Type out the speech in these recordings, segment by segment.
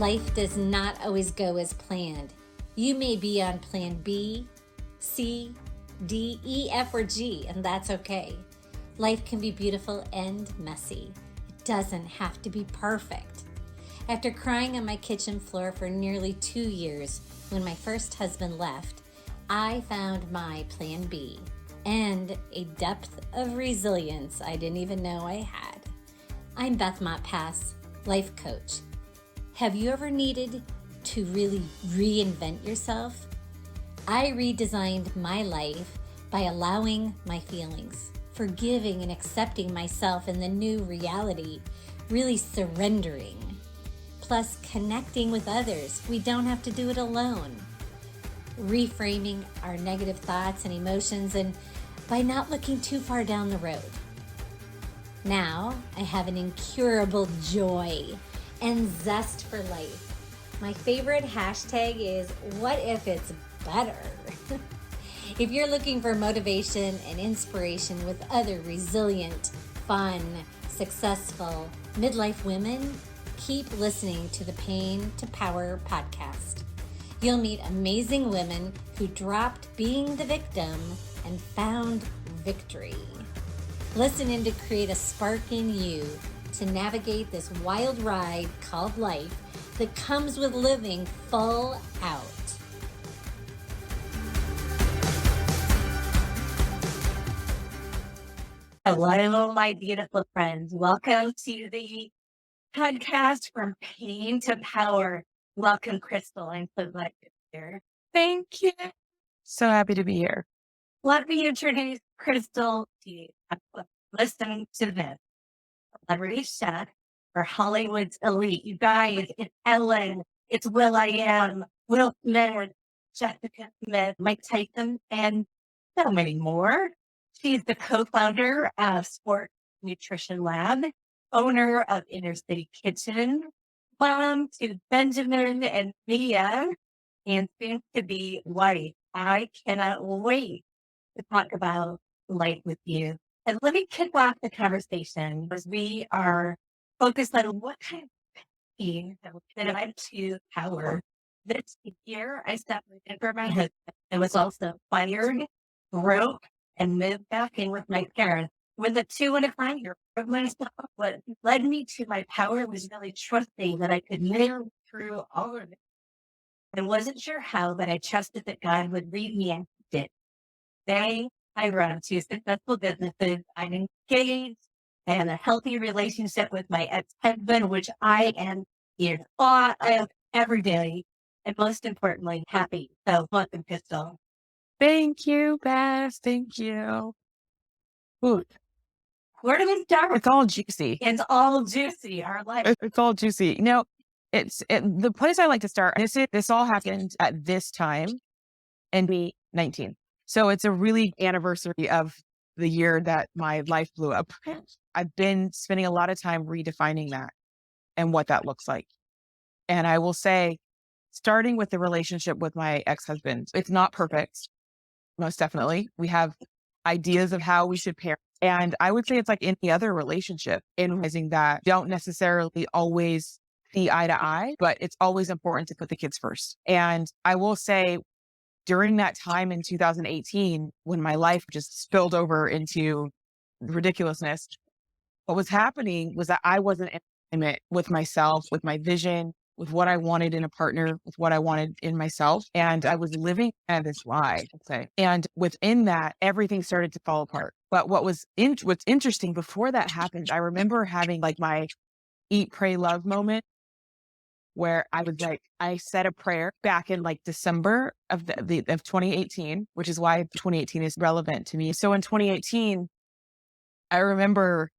Life does not always go as planned. You may be on plan B, C, D, E, F, or G, and that's okay. Life can be beautiful and messy. It doesn't have to be perfect. After crying on my kitchen floor for nearly 2 years when my first husband left, I found my plan B and a depth of resilience I didn't even know I had. I'm Beth Montpas, life coach. Have you ever needed to really reinvent yourself? I redesigned my life by allowing my feelings, forgiving and accepting myself in the new reality, really surrendering. Plus, connecting with others. We don't have to do it alone. Reframing our negative thoughts and emotions, and by not looking too far down the road. Now, I have an incurable joy and zest for life. My favorite hashtag is, what if it's better? If you're looking for motivation and inspiration with other resilient, fun, successful midlife women, keep listening to the Pain to Power podcast. You'll meet amazing women who dropped being the victim and found victory. Listen in to create a spark in you to navigate this wild ride called life that comes with living full out. Hello, my beautiful friends. Welcome to the podcast from Pain to Power. Welcome, Crystal. I'm so glad you're here. Thank you. So happy to be here. Let me introduce Crystal to you. Listen to this. Celebrity chef for Hollywood's elite. You guys, it's Ellen, it's Will.i.am, Will Smith, Jessica Smith, Mike Tyson, and so many more. She's the co-founder of Sport Nutrition Lab, owner of Inner City Kitchen, mom to Benjamin and Mia, and soon to be wife. I cannot wait to talk about life with you. And let me kick off the conversation as we are focused on what kind of pain that I to power. This year, I separated from my husband and was also fired, broke, and moved back in with my parents. With a 2 and a 5 year of myself, what led me to my power was really trusting that I could live through all of it. I wasn't sure how, but I trusted that God would lead me and He did. Today, I run 2 successful businesses. I'm engaged. I have a healthy relationship with my ex-husband, which I am in awe of every day. And most importantly, happy. So, welcome, Crystal. Thank you, Beth. Thank you. Ooh, Where do we start? it's all juicy. It's all juicy, our life. It's all juicy. The place I like to start, this all happened at this time in 2019. So it's a really anniversary of the year that my life blew up. I've been spending a lot of time redefining that and what that looks like. And I will say, starting with the relationship with my ex-husband, it's not perfect. Most definitely. We have ideas of how we should parent. And I would say it's like any other relationship, in realizing that don't necessarily always see eye to eye, but it's always important to put the kids first. And I will say, during that time in 2018, when my life just spilled over into ridiculousness, what was happening was that I wasn't in alignment with myself, with my vision, with what I wanted in a partner, with what I wanted in myself. And I was living at this lie, I'd say. And within that, everything started to fall apart. But what's interesting, before that happened, I remember having like my eat, pray, love moment, where I was like, I said a prayer back in like December of 2018, which is why 2018 is relevant to me. So in 2018, I remember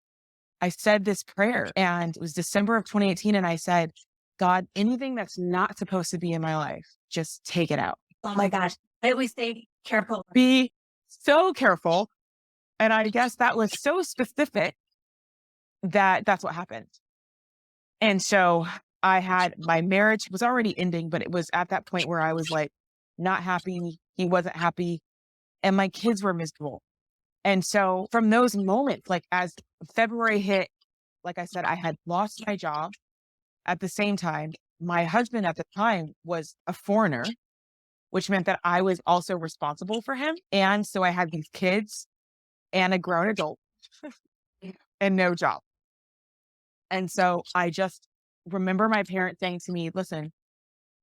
I said this prayer, and it was December of 2018. And I said, God, anything that's not supposed to be in my life, just take it out. Oh my gosh. I always say, careful. Be so careful. And I guess that was so specific that that's what happened. And so I had, my marriage was already ending, but it was at that point where I was like not happy. He wasn't happy, and my kids were miserable. And so from those moments, like as February hit, like I said, I had lost my job. At the same time, my husband at the time was a foreigner, which meant that I was also responsible for him. And so I had these kids and a grown adult and no job. And so I just remember my parents saying to me, listen,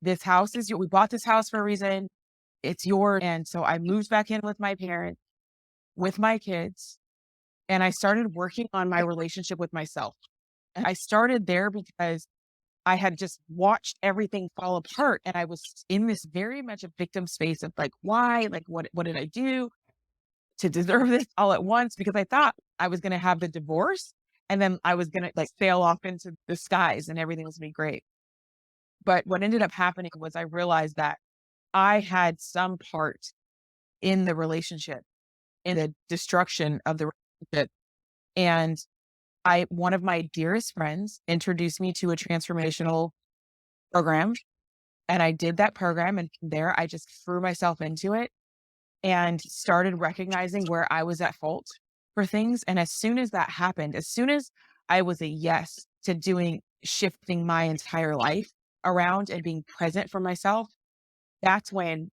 this house is we bought this house for a reason. It's yours. And so I moved back in with my parents, with my kids, and I started working on my relationship with myself. And I started there because I had just watched everything fall apart. And I was in this very much a victim space of like, why? Like, what did I do to deserve this all at once? Because I thought I was going to have the divorce and then I was going to like sail off into the skies and everything was going to be great. But what ended up happening was I realized that I had some part in the relationship, in the destruction of the relationship. And one of my dearest friends introduced me to a transformational program. And I did that program. And from there, I just threw myself into it and started recognizing where I was at fault for things. And as soon as that happened, as soon as I was a yes to shifting my entire life around and being present for myself, that's when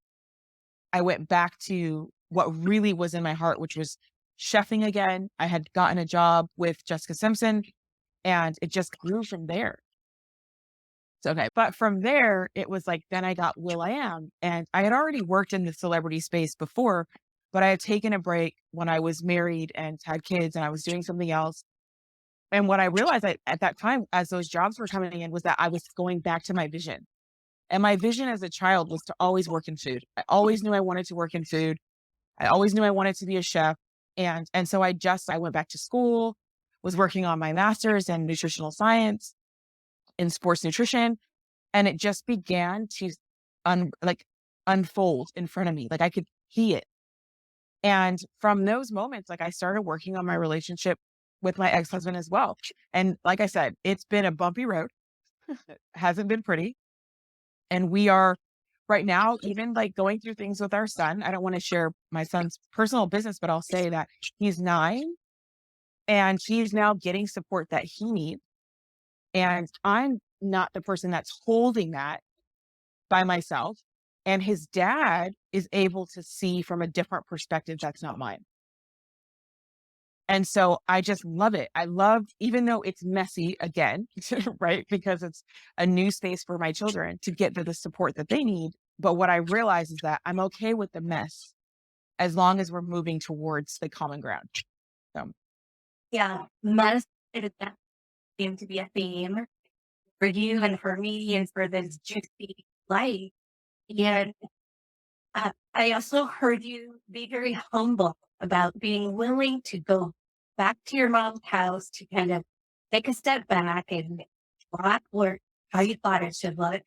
I went back to what really was in my heart, which was chefing again. I had gotten a job with Jessica Simpson and it just grew from there. It's okay. But from there, it was like, then I got Will.i.am, and I had already worked in the celebrity space before, but I had taken a break when I was married and had kids and I was doing something else. And what I realized at that time, as those jobs were coming in, was that I was going back to my vision. And my vision as a child was to always work in food. I always knew I wanted to work in food. I always knew I wanted to be a chef. And so I went back to school, was working on my master's in nutritional science in sports nutrition. And it just began to unfold in front of me. Like I could see it. And from those moments, like I started working on my relationship with my ex-husband as well. And like I said, it's been a bumpy road. It hasn't been pretty. And we are right now, even like going through things with our son. I don't want to share my son's personal business, but I'll say that he's 9 and he's now getting support that he needs. And I'm not the person that's holding that by myself. And his dad is able to see from a different perspective that's not mine. And so I just love it. I love, even though it's messy again, right? Because it's a new space for my children to get the support that they need. But what I realize is that I'm okay with the mess as long as we're moving towards the common ground. So, Yeah, mess is that seems to be a theme for you and for me and for this juicy life. And I also heard you be very humble about being willing to go back to your mom's house to kind of take a step back and plot work how you thought it should look.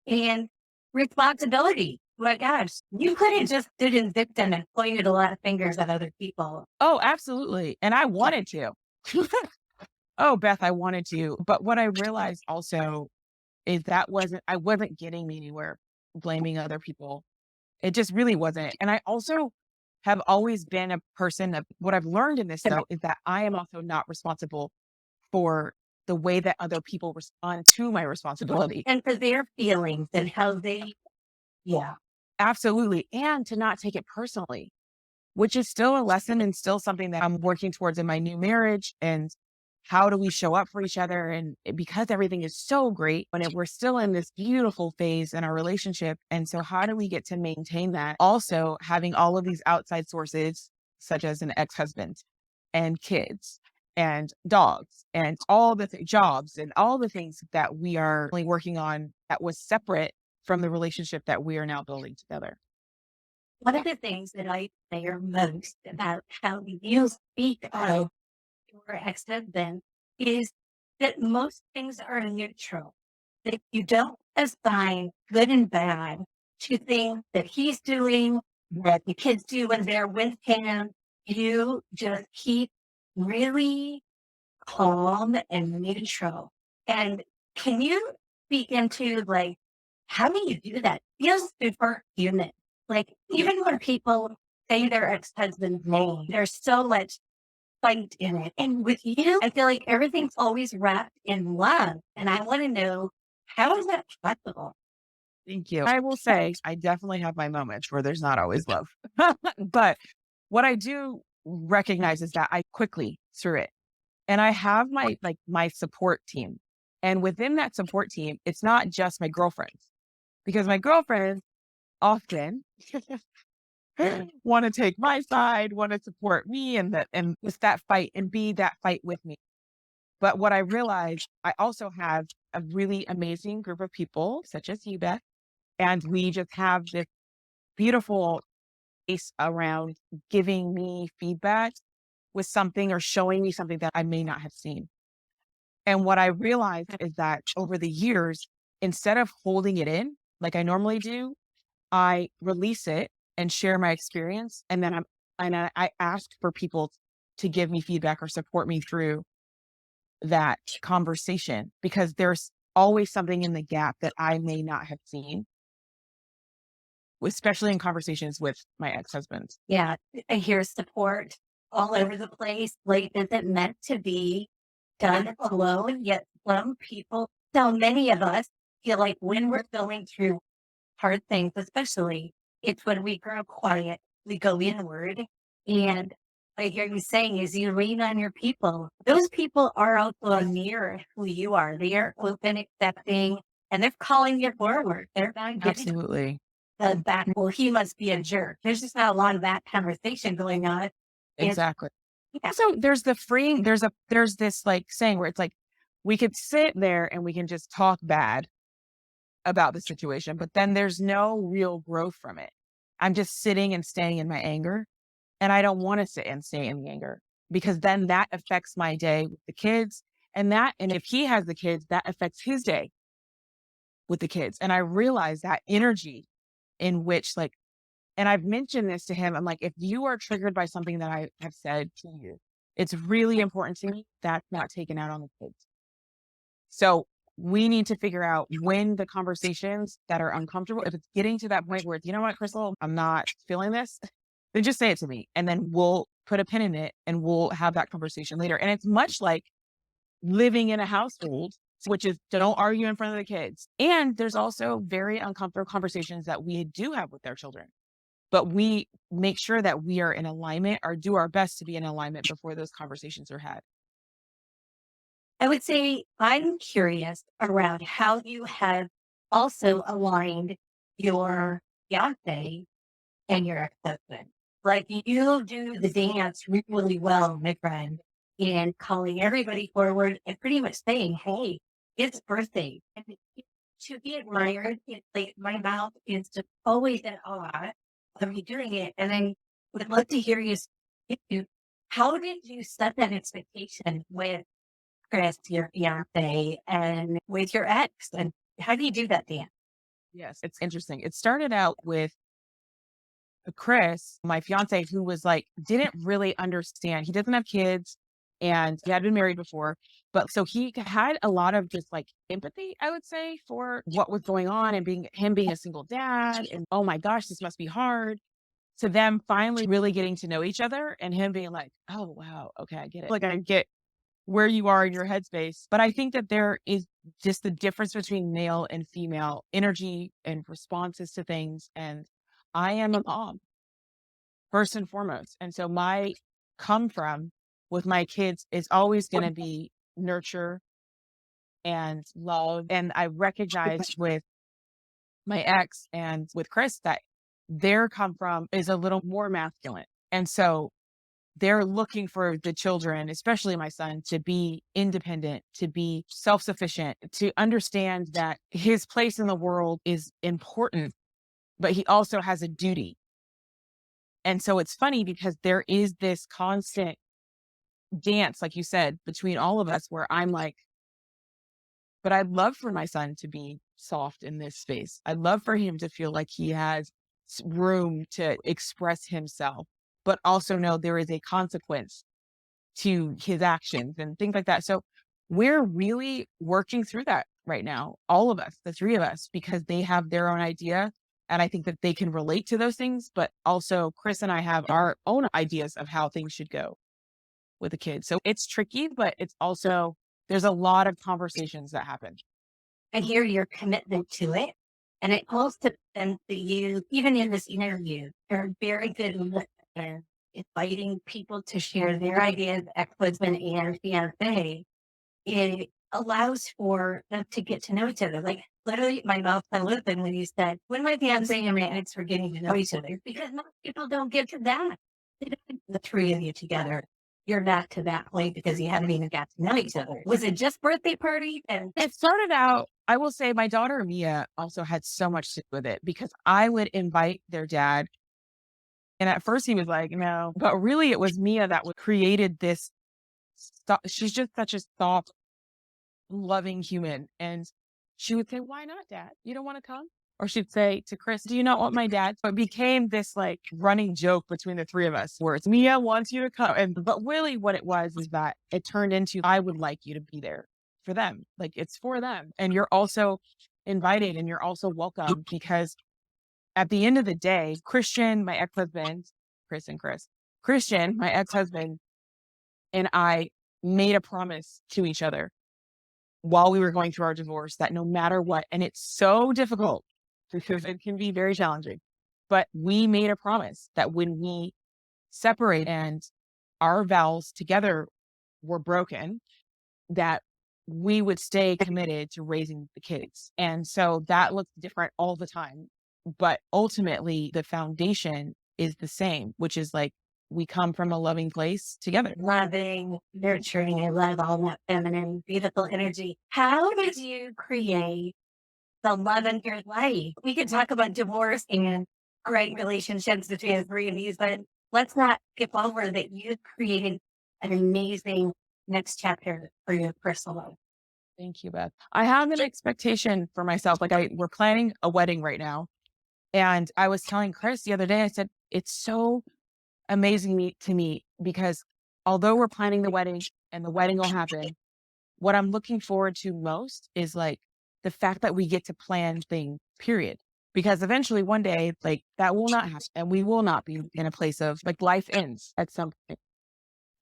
And responsibility. My gosh, you could have just stood in victim and pointed a lot of fingers at other people. oh, absolutely. And I wanted to. Oh, Beth, I wanted to. But what I realized also is that I wasn't getting me anywhere blaming other people. It just really wasn't. And I also have always been a person of what I've learned in this though, is that I am also not responsible for the way that other people respond to my responsibility. And for their feelings and how they, yeah. Absolutely. And to not take it personally, which is still a lesson and still something that I'm working towards in my new marriage. And how do we show up for each other? And because everything is so great, but we're still in this beautiful phase in our relationship. And so how do we get to maintain that? Also having all of these outside sources, such as an ex-husband and kids and dogs and all the jobs and all the things that we are really working on that was separate from the relationship that we are now building together. One of the things that I admire most about how you speak of your ex-husband is that most things are neutral, that you don't assign good and bad to things that he's doing, that the kids do when they're with him. You just keep really calm and neutral. And can you speak into like, how do you do that? Feels super human. Like even when people say their ex-husband's name, there's so much fight in it. And with you, I feel like everything's always wrapped in love. And I want to know How is that possible? Thank you. I will say I definitely have my moments where there's not always love. But what I do recognize is that I quickly through it. And I have my support team. And within that support team, it's not just my girlfriends, because my girlfriends often want to take my side, want to support me and it's that fight and be that fight with me. But what I realized, I also have a really amazing group of people, such as you, Beth, and we just have this beautiful space around giving me feedback with something or showing me something that I may not have seen. And what I realized is that over the years, instead of holding it in like I normally do, I release it and share my experience. And then I ask for people to give me feedback or support me through that conversation, because there's always something in the gap that I may not have seen, especially in conversations with my ex-husband. Yeah, I hear support all over the place. Like, is it meant to be done alone? Yet some people, so many of us feel like when we're going through hard things, especially, it's when we grow quiet, we go inward. And I hear you saying is you lean on your people. Those people are also a mirror of who you are. They are open, accepting, and they're calling you forward. They're not giving Absolutely. the back, well, he must be a jerk. There's just not a lot of that conversation going on. And Exactly. yeah, So there's the freeing, there's this like saying where it's like, we could sit there and we can just talk bad about the situation, but then there's no real growth from it. I'm just sitting and staying in my anger. And I don't want to sit and stay in the anger, because then that affects my day with the kids. And if he has the kids, that affects his day with the kids. And I realize that energy in which and I've mentioned this to him. I'm like, if you are triggered by something that I have said to you, it's really important to me that's not taken out on the kids. So we need to figure out when the conversations that are uncomfortable, if it's getting to that point where, you know what, Crystal, I'm not feeling this, then just say it to me. And then we'll put a pin in it and we'll have that conversation later. And it's much like living in a household, which is don't argue in front of the kids. And there's also very uncomfortable conversations that we do have with our children. But we make sure that we are in alignment or do our best to be in alignment before those conversations are had. I would say I'm curious around how you have also aligned your fiance and your ex-husband. Like you do the dance really well, my friend, and calling everybody forward and pretty much saying, hey, it's birthday. And to be admired, it's like my mouth is just always in awe of you doing it. And I would love to hear you. How did you set that expectation with Chris, your fiance, and with your ex? And how do you do that, Dan? Yes, it's interesting. It started out with Chris, my fiance, who was didn't really understand. He doesn't have kids and he had been married before. But so he had a lot of just empathy, I would say, for what was going on and being a single dad. And oh my gosh, this must be hard. To them finally really getting to know each other and him being like, oh, wow, okay, I get it. I get where you are in your headspace. But I think that there is just the difference between male and female energy and responses to things. And I am a mom, first and foremost. And so my come from with my kids is always going to be nurture and love. And I recognize with my ex and with Chris that their come from is a little more masculine. And so they're looking for the children, especially my son, to be independent, to be self-sufficient, to understand that his place in the world is important, but he also has a duty. And so it's funny because there is this constant dance, like you said, between all of us where I'm like, but I'd love for my son to be soft in this space. I'd love for him to feel like he has room to express himself, but also know there is a consequence to his actions and things like that. So we're really working through that right now, all of us, the three of us, because they have their own idea. And I think that they can relate to those things, but also Chris and I have our own ideas of how things should go with the kids. So it's tricky, but it's also, there's a lot of conversations that happen. I hear your commitment to it. And it also depends that you, even in this interview, are very good at inviting people to share their ideas, ex-husband and fiancé. It allows for them to get to know each other. Like literally, my mouth fell open when you said, "When my fiancé and my ex were getting to know each other," because most people don't get to that. They don't get the three of you together. You're not to that point because you haven't even got to know each other. Was it just birthday party? And It started out, I will say my daughter Mia also had so much to do with it because I would invite their dad. And at first he was like, no, but really it was Mia that created this. She's just such a soft, loving human. And she would say, why not, Dad? You don't want to come? Or she'd say to Chris, do you not want my dad? So it became this like running joke between the three of us where it's Mia wants you to come. But really what it was is that it turned into, I would like you to be there for them. Like it's for them. And you're also invited and you're also welcome because at the end of the day, Christian, my ex-husband, Christian, my ex-husband, and I made a promise to each other while we were going through our divorce that no matter what, and it's so difficult because it can be very challenging, but we made a promise that when we separate and our vows together were broken, that we would stay committed to raising the kids. And so that looks different all the time. But ultimately, the foundation is the same, which is like we come from a loving place together. loving, nurturing, I love all that feminine, beautiful energy. How did you create the love in your life? We could talk about divorce and great relationships between the three of you, but let's not skip over that you created an amazing next chapter for your personal life. Thank you, Beth. I have an expectation for myself. We're planning a wedding right now. And I was telling Chris the other day, I said, it's so amazing to me because although we're planning the wedding and the wedding will happen, what I'm looking forward to most is like the fact that we get to plan things, period. Because eventually one day, like that will not happen and we will not be in a place of like life ends at some point.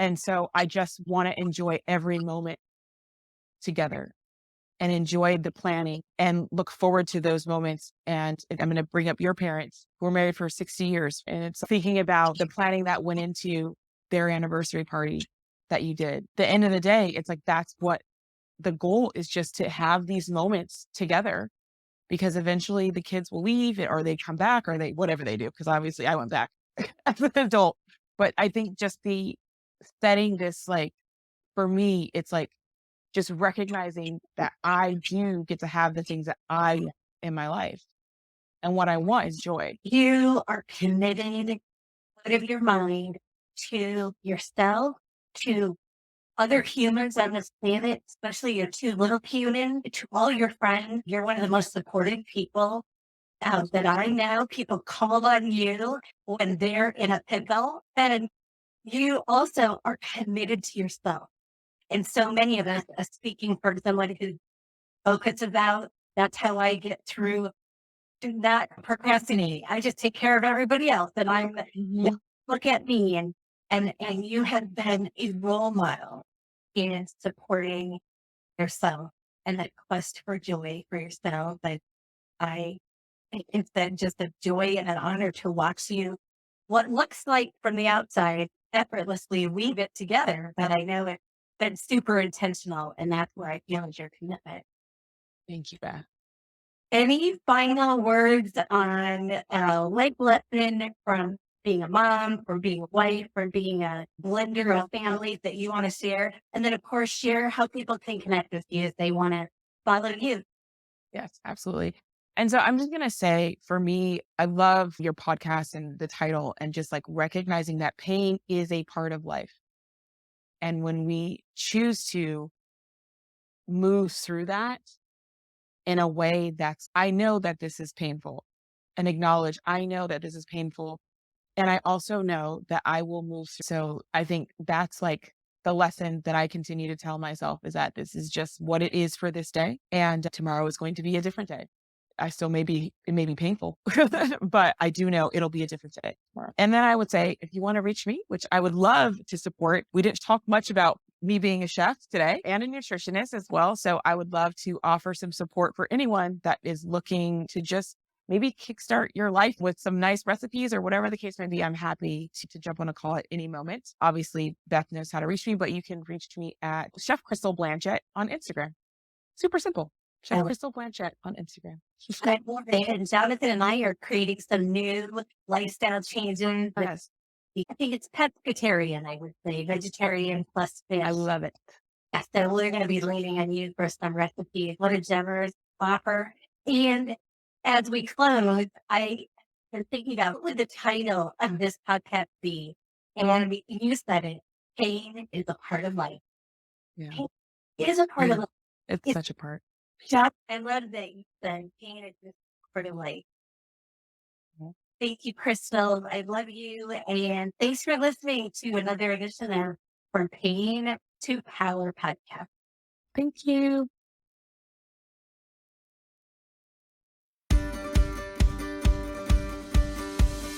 And so I just want to enjoy every moment together and enjoy the planning and look forward to those moments. And I'm going to bring up your parents who were married for 60 years. And it's thinking about the planning that went into their anniversary party that you did. The end of the day, it's like, that's what the goal is, just to have these moments together because eventually the kids will leave or they come back or they, whatever they do. Because obviously I went back as an adult, but I think just the setting this, like, for me, it's like, just recognizing that I do get to have the things that I want in my life. And what I want is joy. You are committed out of your mind to yourself, to other humans on this planet, especially your two little humans, to all your friends. You're one of the most supportive people that I know. People call on you when they're in a pickle. And you also are committed to yourself. And so many of us, speaking for someone who focuses about, that's how I get through, do not procrastinate. I just take care of everybody else. And I'm look at me and you have been a role model in supporting yourself and that quest for joy for yourself. But I think it's been just a joy and an honor to watch you, what looks like from the outside, effortlessly weave it together. But I know it's been super intentional, and that's where I feel is your commitment. Thank you, Beth. Any final words on life lesson from being a mom, from being a wife, from being a blender of families that you want to share? And then, of course, share how people can connect with you if they want to follow you. Yes, absolutely. And so I'm just going to say, for me, I love your podcast and the title and just like recognizing that pain is a part of life. And when we choose to move through that in a way that's, I know that this is painful, and acknowledge, I know that this is painful. And I also know that I will move through. So I think that's like the lesson that I continue to tell myself is that this is just what it is for this day. And tomorrow is going to be a different day. It may be painful, but I do know it'll be a different day tomorrow. And then I would say, if you want to reach me, which I would love to support, we didn't talk much about me being a chef today and a nutritionist as well. So I would love to offer some support for anyone that is looking to just maybe kickstart your life with some nice recipes or whatever the case may be. I'm happy to jump on a call at any moment. Obviously, Beth knows how to reach me, but you can reach me at Chef Crystal Blanchette on Instagram. Super simple. Chef Crystal Blanchette on Instagram. I love it. And Jonathan and I are creating some new lifestyle changes. Yes. I think it's pescatarian, I would say, vegetarian plus fish. I love it. Yeah, so we're going to be leaning on you for some recipes. What a generous offer. And as we close, I am thinking about what would the title of this podcast be? And you said it, pain is a part of life. Yeah. Pain is a part of life. It's such a part. I love that you said pain is just a part of life. Thank you, Crystal. I love you. And thanks for listening to another edition of From Pain to Power podcast. Thank you.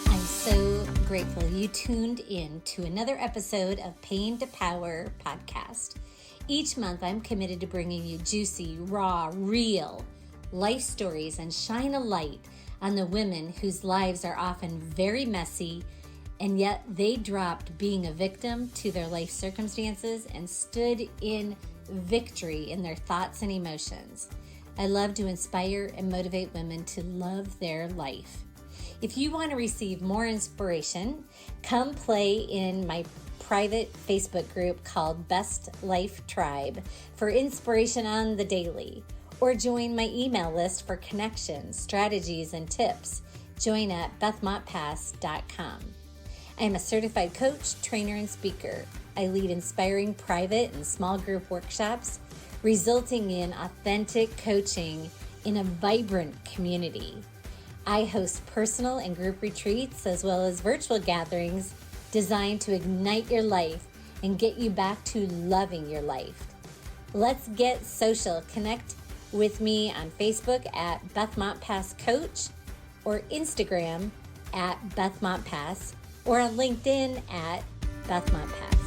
I'm so grateful you tuned in to another episode of Pain to Power podcast. Each month, I'm committed to bringing you juicy, raw, real life stories and shine a light on the women whose lives are often very messy, and yet they dropped being a victim to their life circumstances and stood in victory in their thoughts and emotions. I love to inspire and motivate women to love their life. If you want to receive more inspiration, come play in my private Facebook group called Best Life Tribe for inspiration on the daily, or join my email list for connections, strategies, and tips. Join at bethmontpas.com. I am a certified coach, trainer, and speaker. I lead inspiring private and small group workshops, resulting in authentic coaching in a vibrant community. I host personal and group retreats as well as virtual gatherings designed to ignite your life and get you back to loving your life. Let's get social. Connect with me on Facebook at Beth Montpas Coach, or Instagram at Beth Montpas, or on LinkedIn at Beth Montpas.